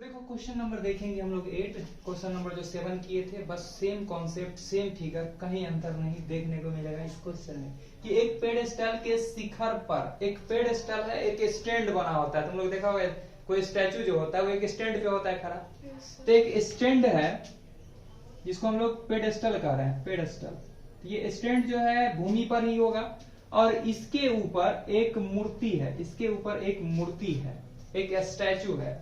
देखो question number देखेंगे हम लोग 8। क्वेश्चन नंबर जो 7 किए थे, बस सेम कॉन्सेप्ट सेम फिगर, कहीं अंतर नहीं देखने को मिलेगा इस क्वेश्चन में कि एक पेडेस्टल के शिखर पर, एक पेडेस्टल है, एक स्टैंड बना होता है। तुम लोग देखा होगा कोई स्टैचू जो होता है वो एक स्टैंड पे होता है खड़ा। तो एक स्टैंड है जिसको हम लोग पेडेस्टल कह रहे हैं, पेडेस्टल। ये स्टैंड जो है भूमि पर ही होगा और इसके ऊपर एक मूर्ति है, इसके ऊपर एक मूर्ति है, एक स्टैचू है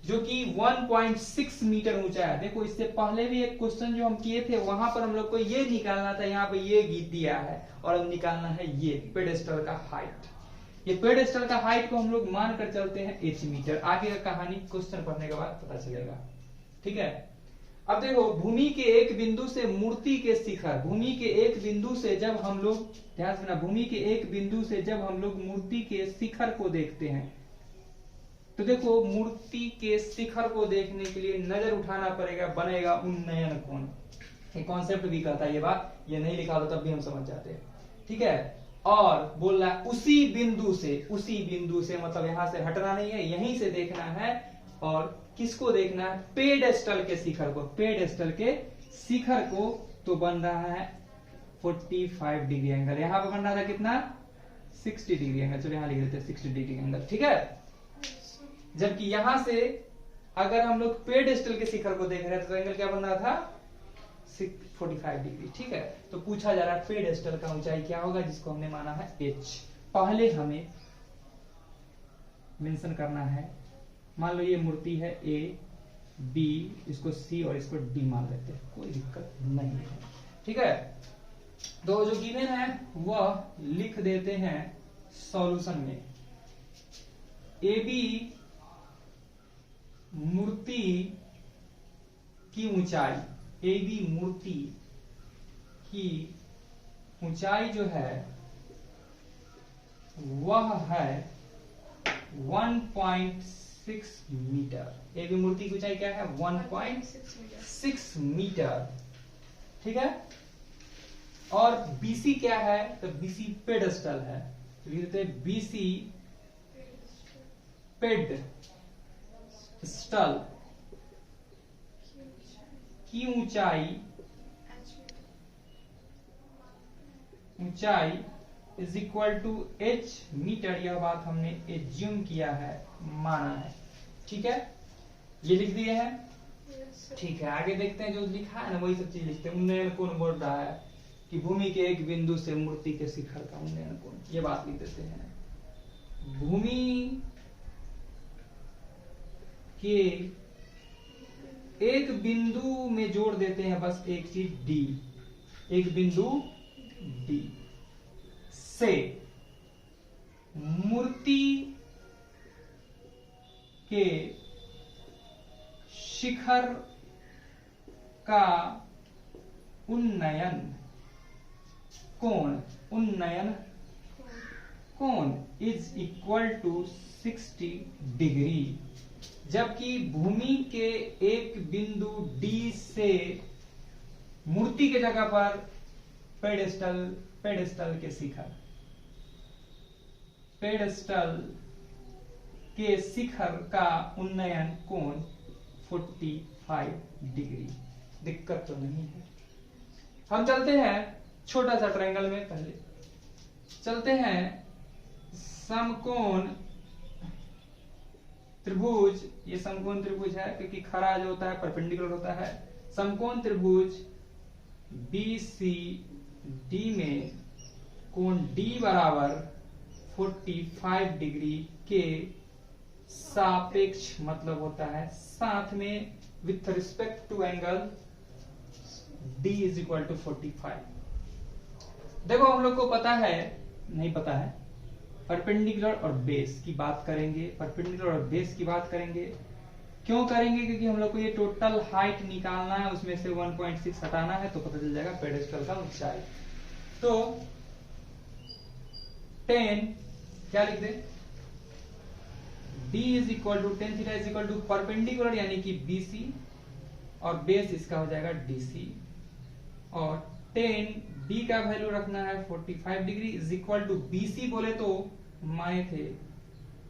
जो कि 1.6 मीटर ऊंचा है। देखो इससे पहले भी एक क्वेश्चन जो हम किए थे वहां पर हम लोग को ये निकालना था, यहाँ पे ये दिया है और अब निकालना है ये पेडेस्टल का हाइट। ये पेडेस्टल का हाइट को हम लोग मान कर चलते हैं h मीटर। आगे का कहानी क्वेश्चन पढ़ने के बाद पता चलेगा, ठीक है। अब देखो भूमि के एक बिंदु से मूर्ति के शिखर, भूमि के एक बिंदु से जब हम लोग, ध्यान देना, भूमि के एक बिंदु से जब हम लोग मूर्ति के शिखर को देखते हैं तो देखो मूर्ति के शिखर को देखने के लिए नजर उठाना पड़ेगा, बनेगा उन्नयन कोण। ये कॉन्सेप्ट भी कहता है ये बात, ये नहीं लिखा तो तब भी हम समझ जाते हैं, ठीक है। और बोल रहा है उसी बिंदु से मतलब यहां से हटना नहीं है, यहीं से देखना है। और किसको देखना है? पेडेस्टल के शिखर को, पेडेस्टल के शिखर को। तो बन रहा है 45 डिग्री एंगल। यहां पर बन रहा था कितना? 60 डिग्री एंगल। चलो यहां लिख देते हैं 60 डिग्री एंगल, ठीक है। जबकि यहां से अगर हम लोग पेडेस्टल के शिखर को देख रहे हैं तो एंगल क्या बन रहा था? 45 डिग्री, ठीक है। तो पूछा जा रहा है पेडेस्टल का ऊंचाई क्या होगा, जिसको हमने माना है h। पहले हमें मेंशन करना है, मान लो ये मूर्ति है A, B, इसको C और इसको D मान लेते हैं, कोई दिक्कत नहीं है, ठीक है। तो जो गिवन है वह लिख देते हैं सॉल्यूशन में। AB मूर्ति की ऊंचाई, AB मूर्ति की ऊंचाई जो है वह है 1.6 मीटर। AB मूर्ति की ऊंचाई क्या है? 1.6 मीटर, ठीक है। और BC क्या है? तो BC पेडेस्टल है, तो लिख देते हैं BC पेडेस्टल की ऊंचाई is equal to h metre. यह बात हमने एज्यूम किया है, माना है, ठीक है। ये लिख दिए हैं, ठीक है। आगे देखते हैं, जो लिखा है ना वही सब चीज लिखते हैं। उन्नयन कोण बोल रहा है कि भूमि के एक बिंदु से मूर्ति के शिखर का उन्नयन कोण, ये बात लिख देते हैं। भूमि के एक बिंदु में जोड़ देते हैं बस एक चीज D, एक बिंदु D से मूर्ति के शिखर का उन्नयन कोण इज इक्वल टू 60 डिग्री। जबकि भूमि के एक बिंदु D से मूर्ति के जगह पर पेडेस्टल के शिखर, पेडेस्टल के शिखर का उन्नयन कोण 45 डिग्री। दिक्कत तो नहीं है। हम चलते हैं छोटा सा ट्रायंगल में, पहले चलते हैं समकोण त्रिभुज। ये समकोण त्रिभुज है क्योंकि खड़ा जो होता है परपेंडिकुलर होता है। समकोण त्रिभुज BCD में कोण D बराबर 45 डिग्री के सापेक्ष मतलब होता है, साथ में with respect to angle D is equal to 45। देखो हम लोग को पता है, नहीं पता है, परपेंडिकुलर और बेस की बात करेंगे, परपेंडिकुलर और बेस की बात करेंगे। क्यों करेंगे? क्योंकि हम लोग को ये टोटल हाइट निकालना है, उसमें से 1.6 हटाना है तो पता चल जाएगा पेडेस्टल का ऊंचाई। तो 10 क्या लिख दे? D is equal to 10 theta is equal to perpendicular यानी कि BC और बेस इसका हो जाएगा DC। और 10 D का वैल्यू रखना है 45 degree is equal to BC बोले तो माने थे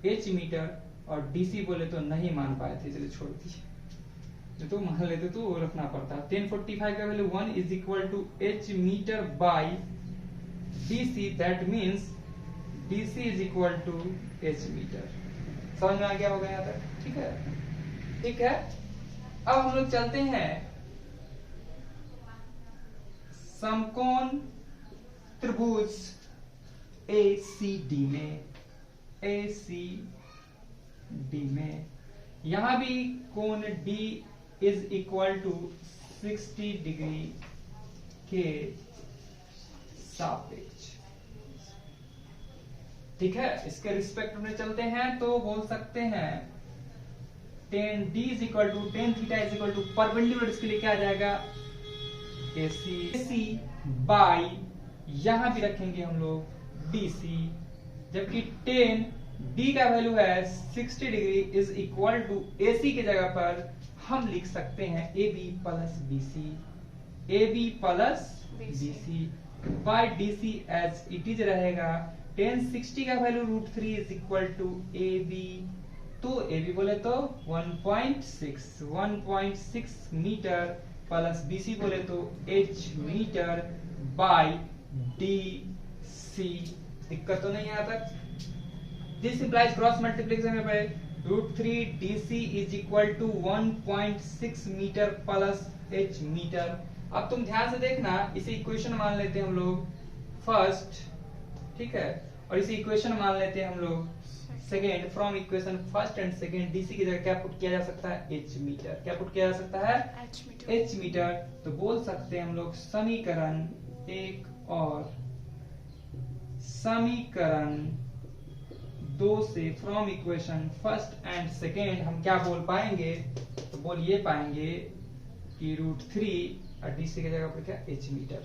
h मीटर और डीसी बोले तो नहीं मान पाए थे, इसलिए छोड़ दिए। तो मान लेते तो वो रखना पड़ता। 1045 का value 1 is equal to H metre by DC, that means DC is equal to H metre. समझ में आ गया होगा यहाँ तक? ठीक है, ठीक है। अब हम लोग चलते हैं समकोण त्रिभुज ACD में। ACD में यहां भी कोण D is equal to 60 degree के सापेक्ष। ठीक है, इसके रिस्पेक्ट में चलते हैं तो बोल सकते हैं tan D is equal to tan theta is equal to perpendicular, इसके लिए क्या आ जाएगा AC बाई, यहां भी रखेंगे हम लोग DC, जबकि tan D का वैल्यू है 60 degree is equal to AC के जगह पर हम लिख सकते हैं AB plus BC, AB plus BC by DC as it is रहेगा। tan 60 का value √3 is equal to AB, तो AB बोले तो 1.6 मीटर प्लस BC बोले तो H मीटर बाई DC। दिक्कत तो नहीं आता? दिस इंप्लाइज क्रॉस मल्टीप्लिकेशन में √3 DC is equal to 1.6 metre plus H metre. अब तुम ध्यान से देखना, इसे इक्वेशन मान लेते हैं हम लोग फर्स्ट, ठीक है, और इसे इक्वेशन मान लेते हैं हम लोग second. From equation first and second DC की जगह क्या पुट किया जा सकता है? H metre. क्या पुट किया जा सकता है? H metre. तो बोल सकते हैं हम लोग समीकरण एक और समीकरण 2 से from equation first and second हम क्या बोल पाएंगे? तो बोल ये पाएंगे कि √3 और डीसी की जगह पर क्या? H metre.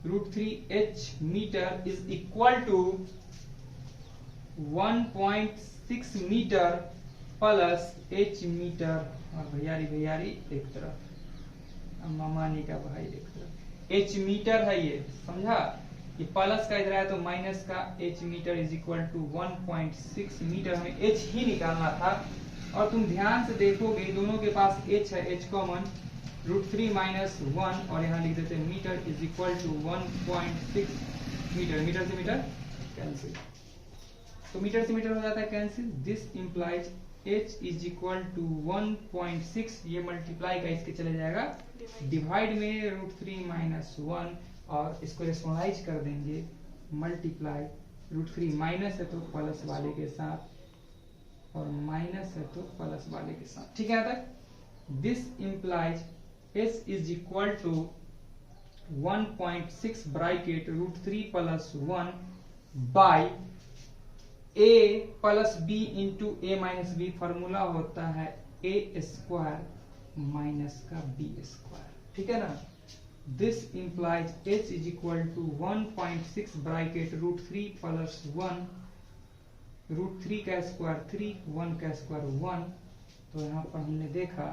√3 H metre is equal to 1.6 metre plus H metre, और भैयारी एक तरफ, मामानी का भाई एक तरफ। H मीटर है ये, समझा? ये प्लस का इधर आया तो माइनस का, H metre is equal to 1.6 metre. हमें H ही निकालना था, और तुम ध्यान से देखोगे दोनों के पास H है, H कॉमन, √3 माइनस 1, और यहाँ लिख देते हैं metre is equal to 1.6 metre. Metre से मीटर कैंसिल, तो मीटर से मीटर हो जाता है cancel. This implies H is equal to 1.6, ये मल्टीप्लाई का इसके चले जाएगा डिवाइड में √3 माइनस 1, और इसको रेशनलाइज कर देंगे मल्टीप्लाई। √3 माइनस है तो प्लस वाले के साथ, और माइनस है तो प्लस वाले के साथ। ठीक है तक? This implies H is equal to 1.6 bracket √3 plus 1 by A plus B into A minus B। Formula होता है A स्क्वायर माइनस का B स्क्वायर। ठीक है ना? This implies H is equal to 1.6 bracket √3 plus 1, √3 का स्क्वायर 3, 1 का square 1। तो यहाँ पर हमने देखा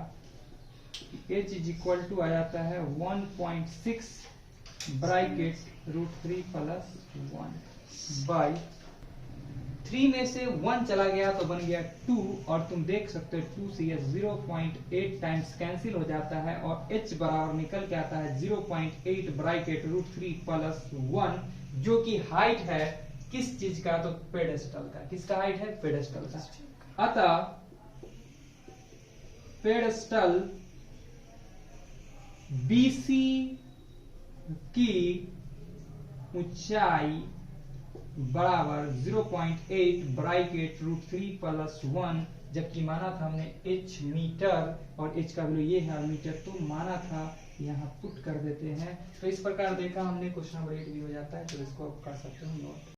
H इज इक्वल टू आ जाता है 1.6 ब्रैकेट √3 प्लस 1 बाई 3 में से 1 चला गया तो बन गया 2, और तुम देख सकते हो 2 से ये 0.8 टाइम्स कैंसिल हो जाता है, और H बराबर निकल के आता है 0.8 ब्रैकेट √3 प्लस 1, जो कि हाइट है किस चीज का? तो पेडेस्टल का। किसका हाइट है? पेडेस्टल का। अतः पेडेस्टल BC की ऊंचाई बराबर 0.8 ब्रैकेट √3 प्लस 1, जबकि माना था हमने H मीटर, और H का वैल्यू ये है मीटर, तो माना था यहाँ पुट कर देते हैं। तो इस प्रकार देखा हमने, क्वेश्चन नंबर 8 भी हो जाता है, तो इसको आप कर सकते हो नोट।